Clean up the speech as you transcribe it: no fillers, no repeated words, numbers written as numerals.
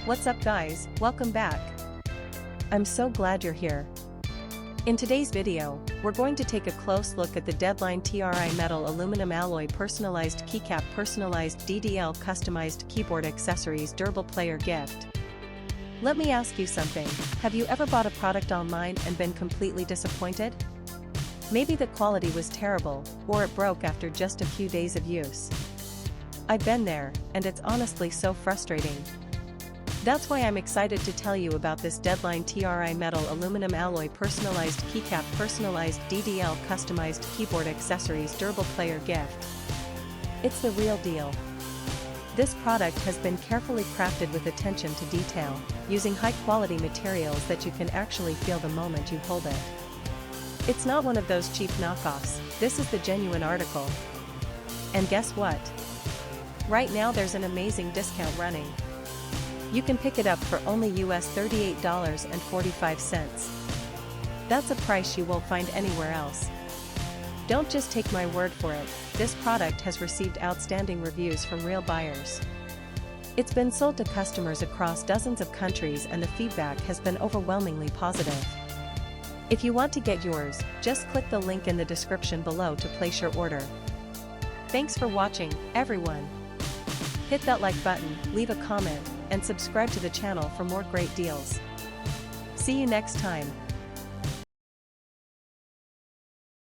What's up guys, welcome back. I'm so glad you're here. In today's video, we're going to take a close look at the Deadline TRI Metal Aluminum Alloy Personalized Keycap Personalized DDL Customized Keyboard Accessories Durable Player Gift. Let me ask you something, have you ever bought a product online and been completely disappointed? Maybe the quality was terrible, or it broke after just a few days of use. I've been there, and it's honestly so frustrating. That's why I'm excited to tell you about this Deadline TRI Metal Aluminum Alloy Personalized Keycap Personalized DDL Customized Keyboard Accessories Durable Player Gift. It's the real deal. This product has been carefully crafted with attention to detail, using high-quality materials that you can actually feel the moment you hold it. It's not one of those cheap knockoffs, this is the genuine article. And guess what? Right now there's an amazing discount running. You can pick it up for only US $38.45. That's a price you won't find anywhere else. Don't just take my word for it, this product has received outstanding reviews from real buyers. It's been sold to customers across dozens of countries and the feedback has been overwhelmingly positive. If you want to get yours, just click the link in the description below to place your order. Thanks for watching, everyone. Hit that like button, leave a comment, and subscribe to the channel for more great deals. See you next time.